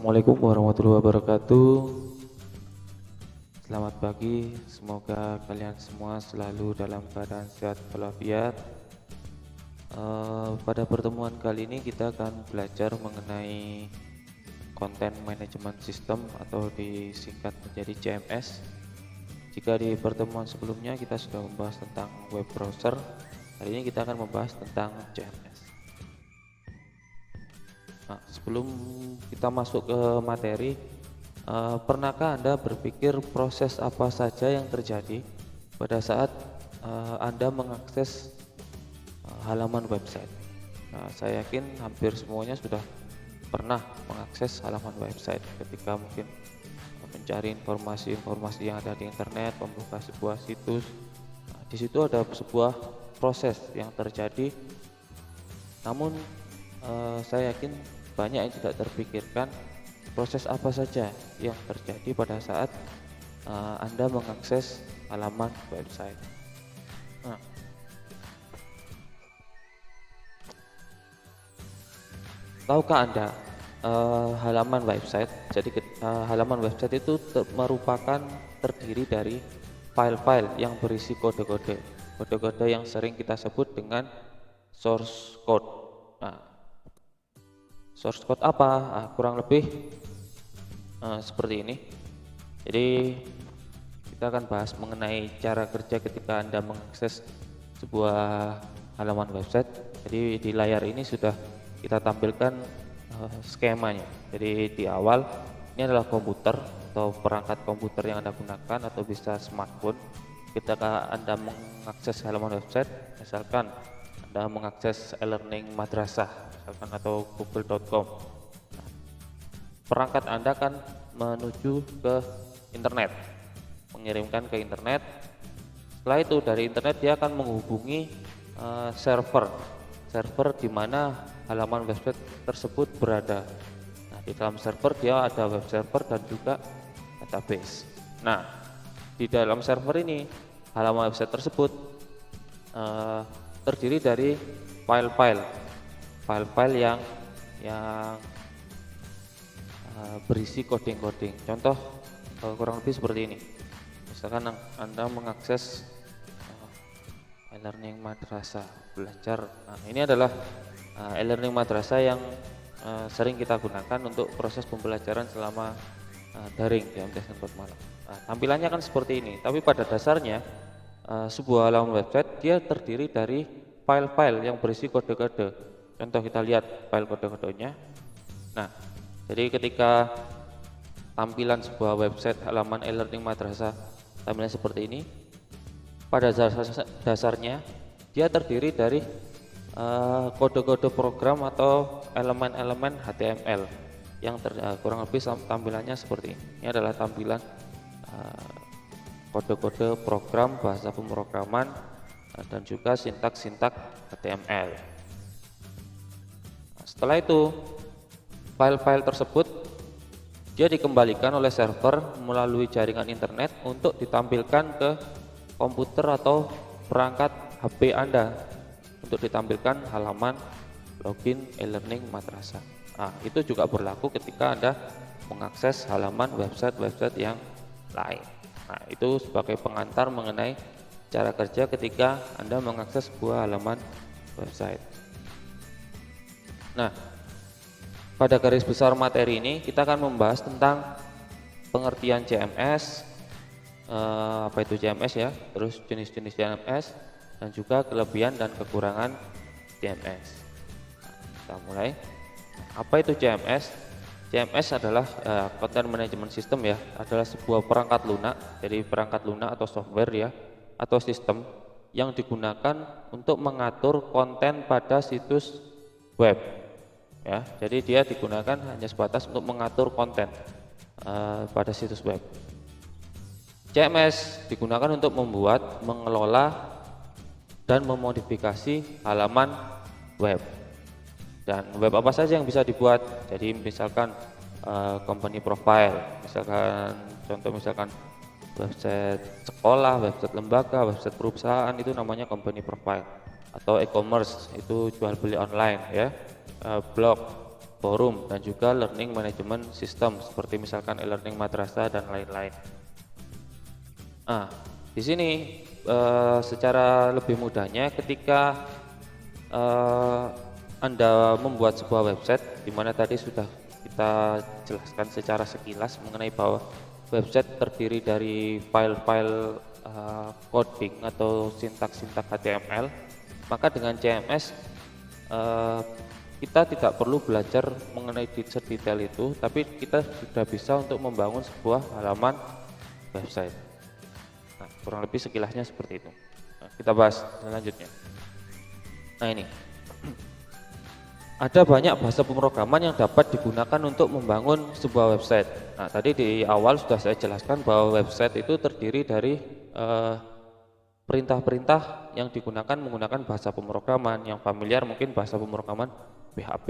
Assalamualaikum warahmatullahi wabarakatuh. Selamat pagi, semoga kalian semua selalu dalam keadaan sehat walafiat. Pada pertemuan kali ini kita akan belajar mengenai konten manajemen sistem atau disingkat menjadi CMS. Jika di pertemuan sebelumnya kita sudah membahas tentang web browser, hari ini kita akan membahas tentang CMS. Nah, sebelum kita masuk ke materi, pernahkah Anda berpikir proses apa saja yang terjadi pada saat Anda mengakses halaman website? Nah, saya yakin hampir semuanya sudah pernah mengakses halaman website ketika mungkin mencari informasi-informasi yang ada di internet, membuka sebuah situs. Nah, di situ ada sebuah proses yang terjadi, namun saya yakin banyak yang tidak terpikirkan proses apa saja yang terjadi pada saat Anda mengakses halaman website. Nah, tahukah Anda halaman website? Jadi halaman website itu merupakan terdiri dari file-file yang berisi kode-kode yang sering kita sebut dengan source code. Nah, source code apa? Kurang lebih seperti ini. Jadi kita akan bahas mengenai cara kerja ketika Anda mengakses sebuah halaman website. Jadi di layar ini sudah kita tampilkan skemanya. Jadi di awal ini adalah komputer atau perangkat komputer yang Anda gunakan atau bisa smartphone. Ketika Anda mengakses halaman website, misalkan Anda mengakses e-learning madrasah misalkan atau google.com, perangkat Anda kan menuju ke internet, mengirimkan ke internet. Setelah itu dari internet dia akan menghubungi server di mana halaman website tersebut berada. Nah, di dalam server dia ada web server dan juga database. Nah, di dalam server ini halaman website tersebut terdiri dari file-file yang berisi coding. Contoh kurang lebih seperti ini. Misalkan Anda mengakses e-learning madrasah belajar. Nah, ini adalah e-learning madrasah yang sering kita gunakan untuk proses pembelajaran selama daring di MTS Negeri Malang. Nah, tampilannya kan seperti ini, tapi pada dasarnya sebuah halaman website dia terdiri dari file-file yang berisi kode-kode. Contoh kita lihat file kode-kodenya. Nah, jadi ketika tampilan sebuah website halaman e-learning madrasah tampilan seperti ini, pada dasarnya dia terdiri dari kode-kode program atau elemen-elemen HTML yang kurang lebih tampilannya seperti ini. Ini adalah tampilan kode-kode program bahasa pemrograman dan juga sintak-sintak HTML. Nah, setelah itu file-file tersebut dia dikembalikan oleh server melalui jaringan internet untuk ditampilkan ke komputer atau perangkat HP Anda untuk ditampilkan halaman login e-learning madrasah. Nah, itu juga berlaku ketika Anda mengakses halaman website yang lain. Nah, itu sebagai pengantar mengenai cara kerja ketika Anda mengakses sebuah halaman website. Nah, pada garis besar materi ini kita akan membahas tentang pengertian CMS, apa itu CMS ya, terus jenis-jenis CMS dan juga kelebihan dan kekurangan CMS. Kita mulai. Apa itu CMS? CMS adalah Content Management System ya, adalah sebuah perangkat lunak, jadi perangkat lunak atau software ya, atau sistem yang digunakan untuk mengatur konten pada situs web. Ya, jadi dia digunakan hanya sebatas untuk mengatur konten pada situs web. CMS digunakan untuk membuat, mengelola, dan memodifikasi halaman web. Dan web apa saja yang bisa dibuat? Jadi misalkan company profile, misalkan website sekolah, website lembaga, website perusahaan, itu namanya company profile. Atau e-commerce, itu jual beli online ya, blog forum, dan juga learning management system seperti misalkan e-learning madrasah dan lain-lain. Nah, di sini secara lebih mudahnya ketika Anda membuat sebuah website, di mana tadi sudah kita jelaskan secara sekilas mengenai bahwa website terdiri dari file-file coding atau sintak-sintak HTML, maka dengan CMS kita tidak perlu belajar mengenai sedetail itu, tapi kita sudah bisa untuk membangun sebuah halaman website. Nah, kurang lebih sekilasnya seperti itu. Nah, kita bahas selanjutnya. Nah, ini ada banyak bahasa pemrograman yang dapat digunakan untuk membangun sebuah website. Nah, tadi di awal sudah saya jelaskan bahwa website itu terdiri dari perintah-perintah yang digunakan menggunakan bahasa pemrograman. Yang familiar mungkin bahasa pemrograman PHP,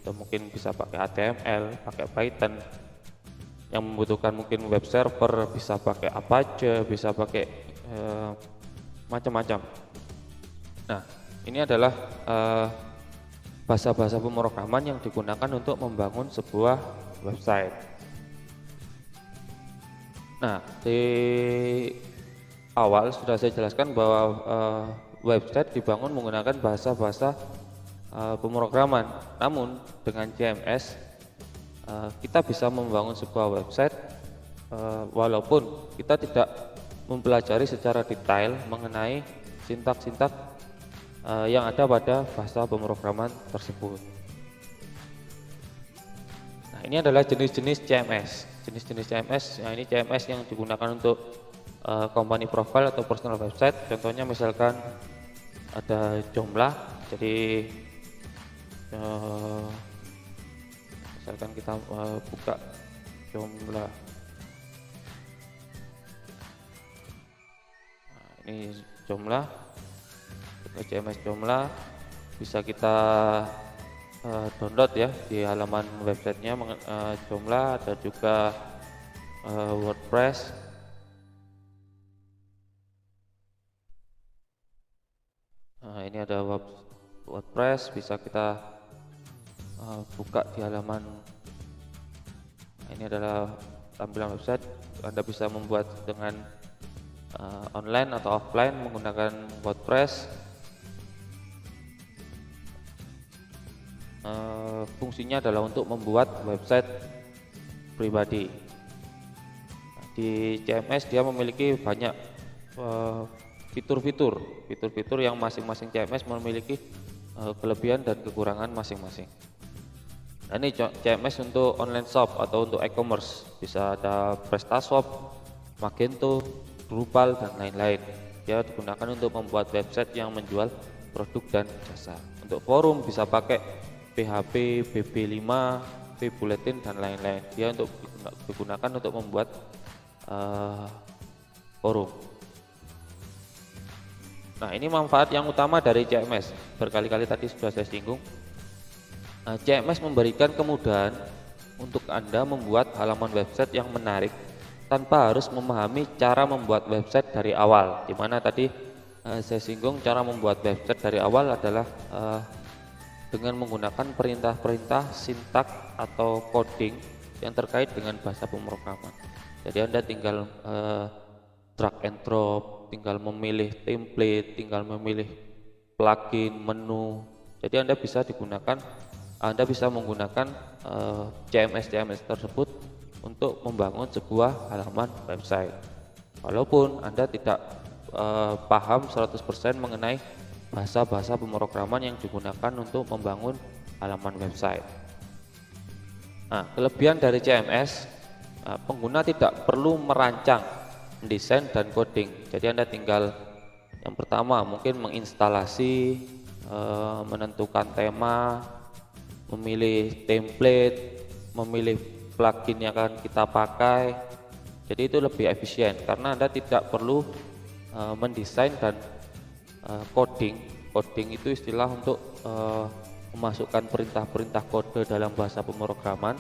atau mungkin bisa pakai HTML, pakai Python. Yang membutuhkan mungkin web server, bisa pakai Apache, bisa pakai macam-macam. Nah, ini adalah bahasa-bahasa pemrograman yang digunakan untuk membangun sebuah website. Nah, di awal sudah saya jelaskan bahwa website dibangun menggunakan bahasa-bahasa pemrograman. Namun dengan CMS kita bisa membangun sebuah website walaupun kita tidak mempelajari secara detail mengenai sintak-sintak yang ada pada bahasa pemrograman tersebut. Nah, ini adalah jenis-jenis CMS. Jenis-jenis CMS, nah ini CMS yang digunakan untuk company profile atau personal website. Contohnya misalkan ada Joomla. Jadi misalkan kita buka Joomla. Nah, ini Joomla. CMS Joomla bisa kita download ya di halaman websitenya. Joomla, ada juga WordPress. Nah, ini ada WordPress, bisa kita buka di halaman. Nah, ini adalah tampilan website. Anda bisa membuat dengan online atau offline menggunakan WordPress. Fungsinya adalah untuk membuat website pribadi. Nah, di CMS dia memiliki banyak fitur-fitur yang masing-masing CMS memiliki kelebihan dan kekurangan masing-masing. Nah, ini CMS untuk online shop atau untuk e-commerce, bisa ada PrestaShop, Magento, Drupal, dan lain-lain. Dia digunakan untuk membuat website yang menjual produk dan jasa. Untuk forum bisa pakai PHP, BB5, vBulletin, dan lain-lain. Dia digunakan untuk membuat forum. Nah, ini manfaat yang utama dari CMS. Berkali-kali tadi sudah saya singgung. CMS memberikan kemudahan untuk Anda membuat halaman website yang menarik tanpa harus memahami cara membuat website dari awal. Dimana tadi saya singgung cara membuat website dari awal adalah dengan menggunakan perintah-perintah sintak atau coding yang terkait dengan bahasa pemrograman. Jadi Anda tinggal drag and drop, tinggal memilih template, tinggal memilih plugin, menu. Jadi Anda bisa menggunakan CMS tersebut untuk membangun sebuah halaman website. Walaupun Anda tidak paham 100% mengenai bahasa-bahasa pemrograman yang digunakan untuk membangun halaman website. Nah, kelebihan dari CMS, pengguna tidak perlu merancang, mendesain, dan coding. Jadi Anda tinggal yang pertama mungkin menginstalasi, menentukan tema, memilih template, memilih plugin yang akan kita pakai. Jadi itu lebih efisien karena Anda tidak perlu mendesain dan coding itu istilah untuk memasukkan perintah-perintah kode dalam bahasa pemrograman.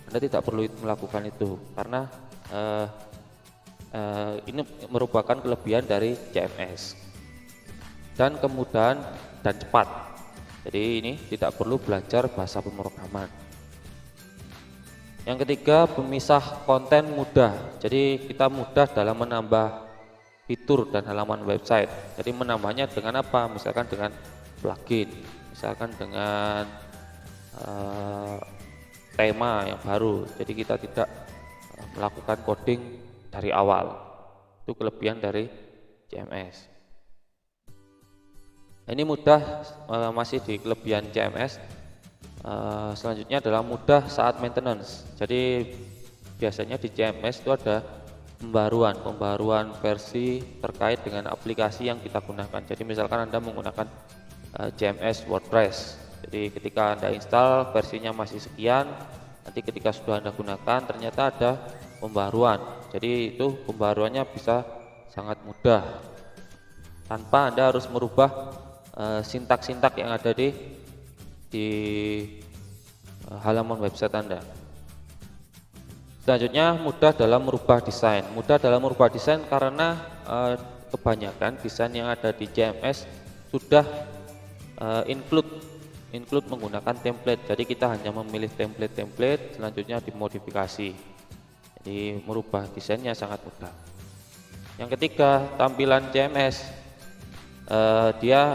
Anda tidak perlu melakukan itu karena ini merupakan kelebihan dari CMS dan kemudahan dan cepat. Jadi ini tidak perlu belajar bahasa pemrograman. Yang ketiga, pemisah konten mudah. Jadi kita mudah dalam menambah fitur dan halaman website. Jadi menambahnya dengan apa? Misalkan dengan plugin, misalkan dengan tema yang baru. Jadi kita tidak melakukan coding dari awal. Itu kelebihan dari CMS. Ini mudah, masih di kelebihan CMS. Selanjutnya adalah mudah saat maintenance. Jadi biasanya di CMS itu ada pembaruan versi terkait dengan aplikasi yang kita gunakan. Jadi misalkan Anda menggunakan CMS WordPress, jadi ketika Anda install versinya masih sekian, nanti ketika sudah Anda gunakan ternyata ada pembaruan. Jadi itu pembaruannya bisa sangat mudah tanpa Anda harus merubah sintak-sintak yang ada di halaman website Anda. Selanjutnya, mudah dalam merubah desain. Mudah dalam merubah desain karena kebanyakan desain yang ada di CMS sudah include menggunakan template. Jadi kita hanya memilih template, selanjutnya dimodifikasi. Jadi merubah desainnya sangat mudah. Yang ketiga, tampilan CMS. Dia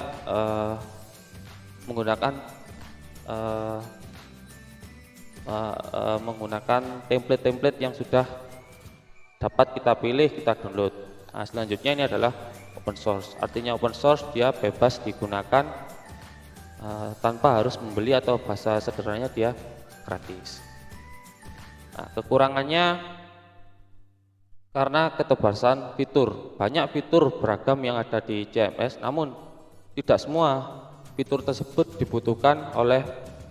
menggunakan template-template yang sudah dapat kita pilih, kita download. Nah, selanjutnya ini adalah open source. Artinya open source dia bebas digunakan tanpa harus membeli, atau bahasa sederhananya dia gratis. Nah, kekurangannya karena keterbatasan fitur. Banyak fitur beragam yang ada di CMS, namun tidak semua fitur tersebut dibutuhkan oleh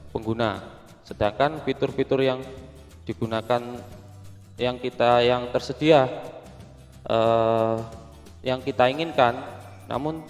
pengguna. Sedangkan fitur-fitur yang digunakan yang tersedia yang kita inginkan, namun